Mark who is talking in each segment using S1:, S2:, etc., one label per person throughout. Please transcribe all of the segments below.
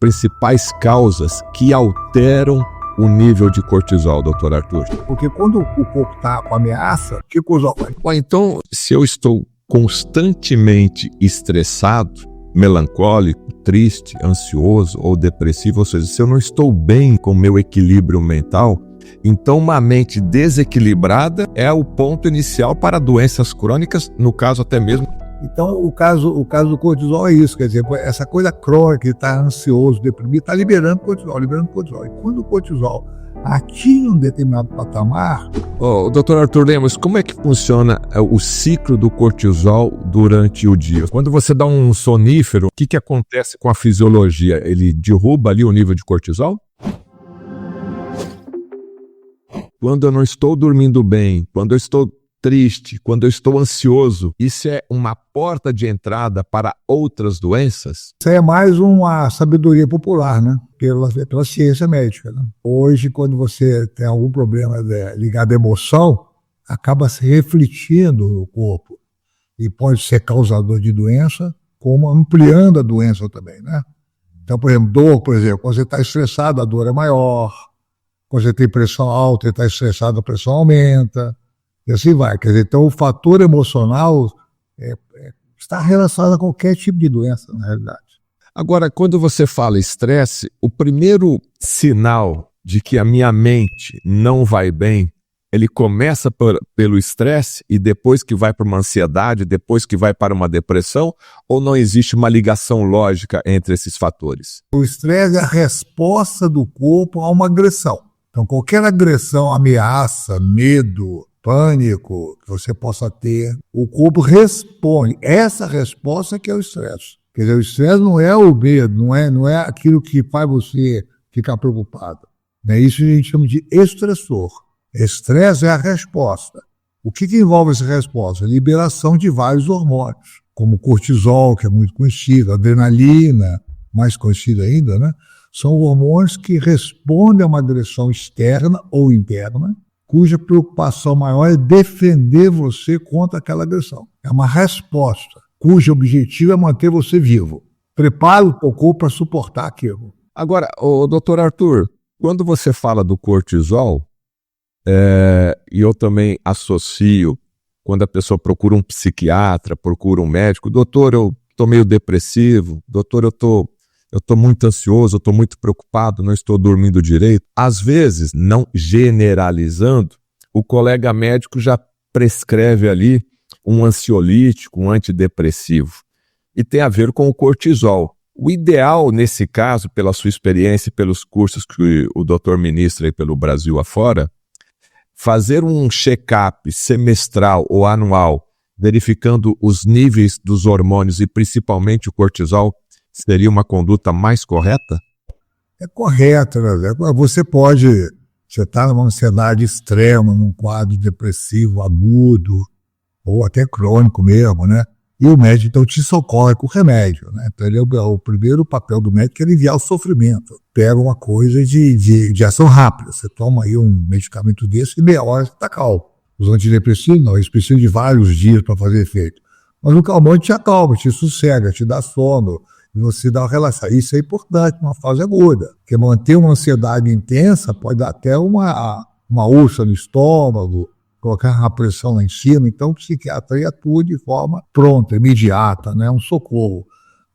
S1: principais causas que alteram o nível de cortisol, doutor Arthur?
S2: Porque quando o corpo está com ameaça, o que o cortisol faz?
S1: Bom, então, se eu estou constantemente estressado, melancólico, triste, ansioso ou depressivo, ou seja, se eu não estou bem com o meu equilíbrio mental, então uma mente desequilibrada é o ponto inicial para doenças crônicas, no caso até mesmo.
S2: Então, o caso do cortisol é isso, quer dizer, essa coisa crônica, que está ansioso, deprimido, está liberando cortisol. E quando o cortisol atinge um determinado patamar...
S1: Doutor Arthur Lemos, como é que funciona o ciclo do cortisol durante o dia? Quando você dá um sonífero, o que acontece com a fisiologia? Ele derruba ali o nível de cortisol? Quando eu não estou dormindo bem, quando eu estou triste, quando eu estou ansioso, isso é uma porta de entrada para outras doenças?
S2: Isso é mais uma sabedoria popular, né? Pela ciência médica, né? Hoje, quando você tem algum problema ligado à emoção, acaba se refletindo no corpo e pode ser causador de doença, como ampliando a doença também, né? Então, por exemplo, dor, quando você está estressado, a dor é maior. Quando você tem pressão alta e está estressado, a pressão aumenta. E assim vai. Quer dizer, então o fator emocional está relacionado a qualquer tipo de doença, na realidade.
S1: Agora, quando você fala estresse, o primeiro sinal de que a minha mente não vai bem, ele começa pelo estresse e depois que vai para uma ansiedade, depois que vai para uma depressão, ou não existe uma ligação lógica entre esses fatores?
S2: O estresse é a resposta do corpo a uma agressão. Então, qualquer agressão, ameaça, medo, pânico que você possa ter, o corpo responde. Essa resposta que é o estresse. Quer dizer, o estresse não é o medo, não é aquilo que faz você ficar preocupado. Isso a gente chama de estressor. Estresse é a resposta. O que envolve essa resposta? A liberação de vários hormônios, como o cortisol, que é muito conhecido, a adrenalina, mais conhecida ainda, né? São hormônios que respondem a uma agressão externa ou interna, cuja preocupação maior é defender você contra aquela agressão. É uma resposta, cujo objetivo é manter você vivo. Prepare o teu corpo para suportar aquilo.
S1: Agora, doutor Arthur, quando você fala do cortisol, e eu também associo, quando a pessoa procura um psiquiatra, procura um médico, doutor, eu estou meio depressivo, doutor, eu estou muito ansioso, eu estou muito preocupado, não estou dormindo direito. Às vezes, não generalizando, o colega médico já prescreve ali um ansiolítico, um antidepressivo. E tem a ver com o cortisol. O ideal, nesse caso, pela sua experiência e pelos cursos que o doutor ministra aí pelo Brasil afora, fazer um check-up semestral ou anual, verificando os níveis dos hormônios e principalmente o cortisol, seria uma conduta mais correta?
S2: É correta, né? Você está numa ansiedade extrema, num quadro depressivo agudo, ou até crônico mesmo, né? E o médico, então, te socorre com o remédio, né? Então, o primeiro papel do médico é aliviar o sofrimento. Pega uma coisa de ação rápida. Você toma aí um medicamento desse e meia hora você está calmo. Os antidepressivos, não, eles precisam de vários dias para fazer efeito. Mas o calmante te acalma, te sossega, te dá sono, e você dá uma relação. Isso é importante numa fase aguda, porque manter uma ansiedade intensa pode dar até uma úlcera no estômago, colocar a pressão lá em cima. Então o psiquiatra atua de forma pronta, imediata, né? Um socorro.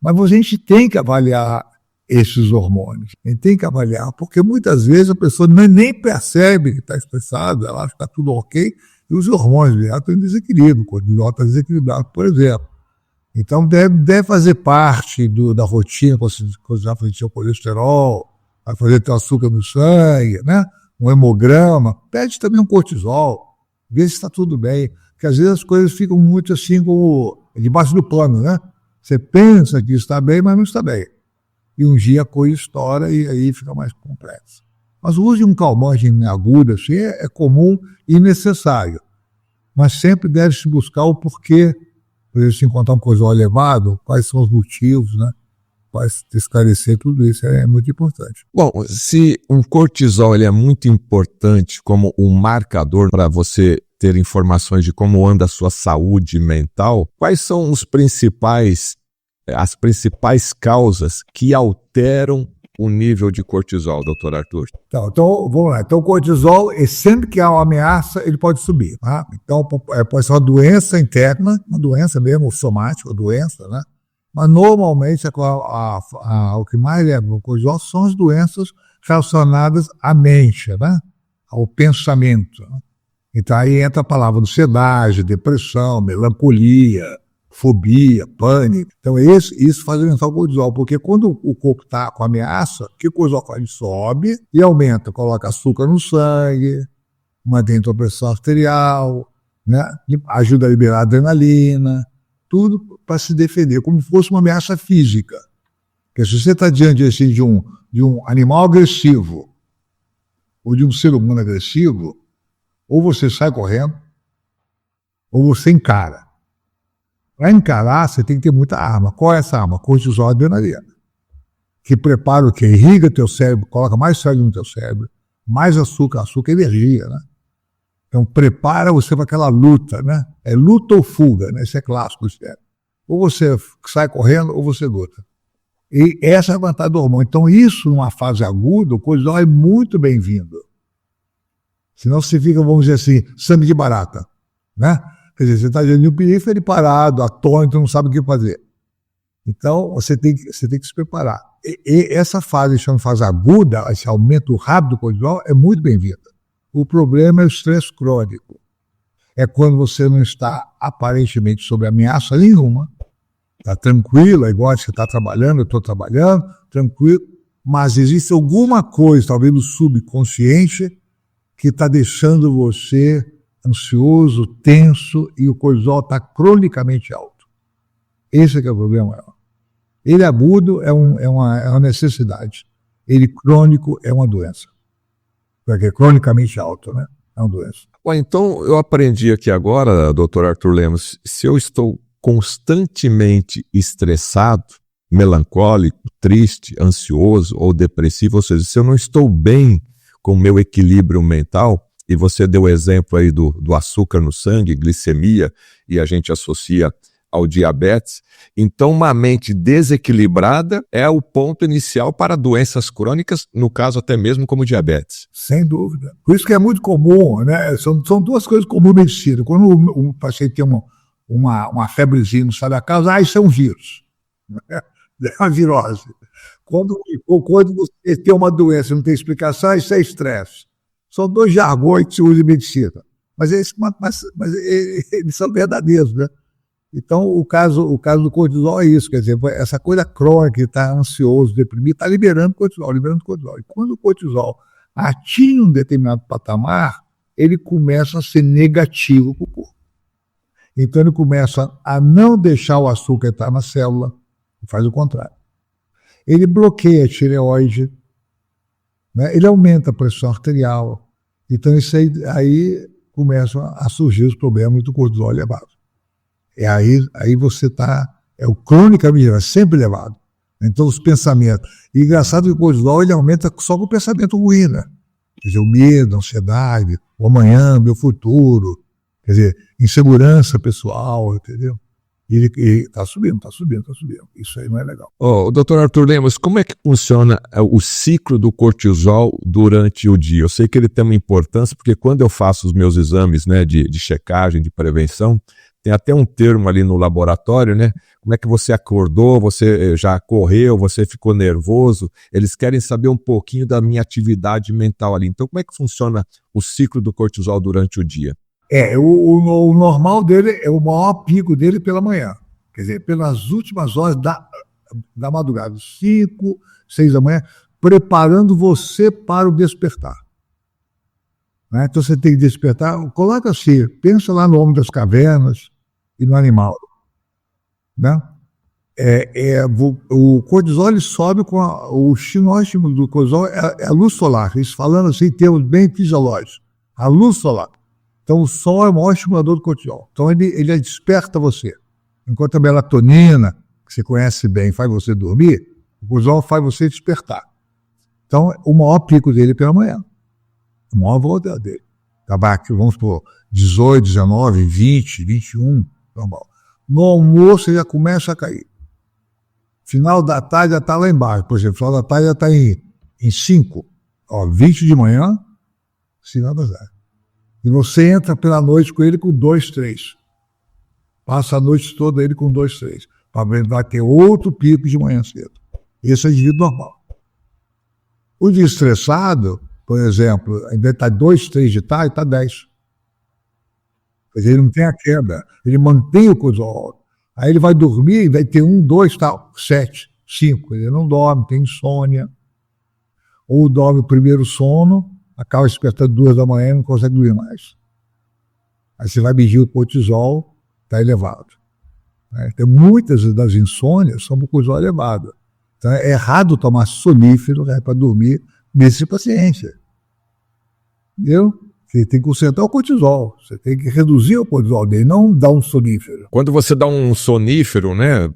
S2: Mas a gente tem que avaliar esses hormônios. A gente tem que avaliar, porque muitas vezes a pessoa nem percebe que está estressada, ela acha que está tudo ok, e os hormônios dela estão em desequilíbrio, o cortisol está desequilibrado, por exemplo. Então deve fazer parte da rotina, quando já fazer o colesterol, vai fazer teu açúcar no sangue, né? Um hemograma, pede também um cortisol, vê se está tudo bem, porque às vezes as coisas ficam muito assim como debaixo do pano, né? Você pensa que está bem, mas não está bem. E um dia a coisa estoura e aí fica mais complexo. Mas o uso de um calmante agudo assim, é comum e necessário, mas sempre deve-se buscar o porquê. Por exemplo, se encontrar um cortisol elevado, quais são os motivos, né? Para esclarecer tudo isso é muito importante.
S1: Bom, se um cortisol ele é muito importante como um marcador para você ter informações de como anda a sua saúde mental, quais são os principais as principais causas que alteram o nível de cortisol, doutor Arthur?
S2: Então, vamos lá. Então, o cortisol, sempre que há uma ameaça, ele pode subir. Tá? Então, pode ser uma doença interna, uma doença mesmo, somática, uma doença, né? Mas, normalmente, o que mais leva o cortisol são as doenças relacionadas à mente, né? Ao pensamento. Né? Então, aí entra a palavra ansiedade, depressão, melancolia, fobia, pânico. Então, isso faz aumentar o cortisol, porque quando o corpo está com ameaça, o que o cortisol faz? Ele sobe e aumenta, coloca açúcar no sangue, mantém a pressão arterial, né? Ajuda a liberar adrenalina, tudo para se defender, como se fosse uma ameaça física. Porque se você está diante assim, de um animal agressivo ou de um ser humano agressivo, ou você sai correndo, ou você encara. Para encarar, você tem que ter muita arma. Qual é essa arma? Cortisol e adrenalina. Que prepara o quê? Irriga teu cérebro, coloca mais sangue no teu cérebro, mais açúcar é energia, né? Então prepara você para aquela luta, né? É luta ou fuga, né? Isso é clássico. Ou você sai correndo ou você luta. E essa é a vantagem do hormônio. Então isso, numa fase aguda, o cortisol é muito bem-vindo. Senão você fica, vamos dizer assim, sangue de barata, né? Quer dizer, você está diante de um perigo, parado, atônito, não sabe o que fazer. Então, você tem que se preparar. E essa fase, chama fase aguda, esse aumento rápido do cortisol, é muito bem-vinda. O problema é o estresse crônico. É quando você não está aparentemente sob ameaça nenhuma, está tranquilo, é igual você está trabalhando, eu estou trabalhando, tranquilo, mas existe alguma coisa, talvez no subconsciente, que está deixando você ansioso, tenso, e o cortisol está cronicamente alto. Esse é que é o problema. Ele agudo é uma necessidade. Ele crônico é uma doença. Porque é cronicamente alto, né? É uma doença.
S1: Então, eu aprendi aqui agora, doutor Arthur Lemos, se eu estou constantemente estressado, melancólico, triste, ansioso ou depressivo, ou seja, se eu não estou bem com o meu equilíbrio mental, e você deu o exemplo aí do açúcar no sangue, glicemia, e a gente associa ao diabetes. Então, uma mente desequilibrada é o ponto inicial para doenças crônicas, no caso até mesmo como diabetes.
S2: Sem dúvida. Por isso que é muito comum, né? São duas coisas comuns na medicina. Quando um paciente tem uma febrezinha, não sabe a causa, isso é um vírus. É uma virose. Quando você tem uma doença e não tem explicação, isso é estresse. São dois jargões que se usa em medicina. Mas eles são verdadeiros, né? Então, o caso do cortisol é isso, quer dizer, essa coisa crônica, que está ansioso, deprimido, está liberando cortisol. E quando o cortisol atinge um determinado patamar, ele começa a ser negativo para o corpo. Então, ele começa a não deixar o açúcar entrar na célula, e faz o contrário. Ele bloqueia a tireoide, né? Ele aumenta a pressão arterial. Então, isso aí começam a surgir os problemas do cortisol elevado. E aí você está, o cronicamente, é sempre elevado. Então, os pensamentos. E engraçado que o cortisol ele aumenta só com o pensamento ruim, né? Quer dizer, o medo, a ansiedade, o amanhã, meu futuro, quer dizer, insegurança pessoal, entendeu? E está subindo. Isso aí não é legal.
S1: Doutor Arthur Lemos, como é que funciona o ciclo do cortisol durante o dia? Eu sei que ele tem uma importância, porque quando eu faço os meus exames, né, de checagem, de prevenção, tem até um termo ali no laboratório, né? Como é que você acordou, você já correu, você ficou nervoso? Eles querem saber um pouquinho da minha atividade mental ali. Então, como é que funciona o ciclo do cortisol durante o dia?
S2: O normal dele é o maior pico dele pela manhã. Quer dizer, pelas últimas horas da madrugada, 5, 6 da manhã, preparando você para o despertar. Né? Então você tem que despertar, coloca assim, pensa lá no Homem das Cavernas e no animal. Né? O cortisol ele sobe com o sinônimo do cortisol é a luz solar. Isso falando assim em termos bem fisiológicos. A luz solar. Então o sol é o maior estimulador do cortisol. Então ele desperta você. Enquanto a melatonina, que você conhece bem, faz você dormir, o cortisol faz você despertar. Então o maior pico dele é pela manhã. O maior volta dele. Vamos por 18, 19, 20, 21, normal. No almoço ele já começa a cair. Final da tarde já está lá embaixo. Por exemplo, final da tarde já está em 5. 20 de manhã, final da tarde. E você entra pela noite com ele com 2, 3. Passa a noite toda ele com 2, 3. Vai ter outro pico de manhã cedo. Esse é o indivíduo normal. O de estressado, por exemplo, ainda está 2, 3 de tarde, está 10. Quer dizer, ele não tem a queda. Ele mantém o cortisol alto. Aí ele vai dormir e vai ter 1, 2, tal, 7, 5. Ele não dorme, tem insônia. Ou dorme o primeiro sono, acaba despertando 2 da manhã e não consegue dormir mais. Aí você vai medir o cortisol, está elevado. Então, muitas das insônias são por cortisol elevado. Então é errado tomar sonífero para dormir nesse paciente. Entendeu? Você tem que concentrar o cortisol. Você tem que reduzir o cortisol dele, não dar um sonífero.
S1: Quando você dá um sonífero, né?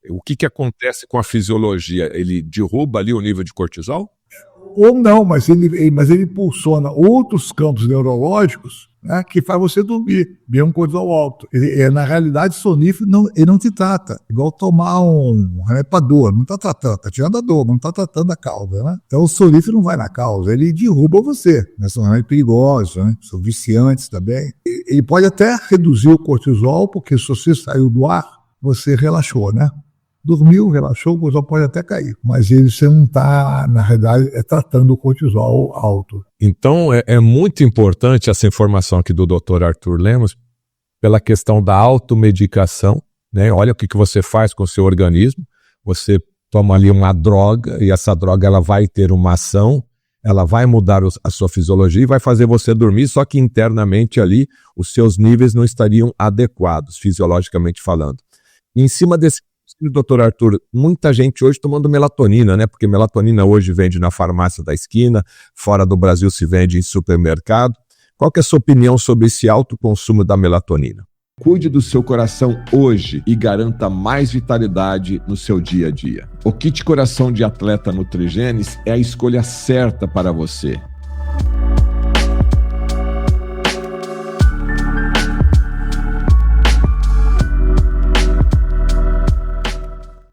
S1: O que acontece com a fisiologia? Ele derruba ali o nível de cortisol?
S2: Ou não, mas ele impulsiona outros campos neurológicos, né, que faz você dormir, mesmo com cortisol alto. Na realidade, sonífero ele não te trata. Igual tomar um remédio para dor, não está tratando, está tirando a dor, mas não está tratando a causa. Né? Então o sonífero não vai na causa, ele derruba você. Né? São remédios perigosos, né? São viciantes também. Ele pode até reduzir o cortisol, porque se você saiu do ar, você relaxou, né? Dormiu, relaxou, o cortisol pode até cair. Mas você não está, na realidade, tratando o cortisol alto.
S1: Então, é muito importante essa informação aqui do Dr. Arthur Lemos, pela questão da automedicação, né? Olha o que você faz com o seu organismo. Você toma ali uma droga, e essa droga ela vai ter uma ação, ela vai mudar a sua fisiologia e vai fazer você dormir, só que internamente ali os seus níveis não estariam adequados, fisiologicamente falando. E em cima desse doutor Arthur, muita gente hoje tomando melatonina, né? Porque melatonina hoje vende na farmácia da esquina, fora do Brasil se vende em supermercado. Qual que é a sua opinião sobre esse alto consumo da melatonina? Cuide do seu coração hoje e garanta mais vitalidade no seu dia a dia. O kit Coração de Atleta Nutrigenes é a escolha certa para você.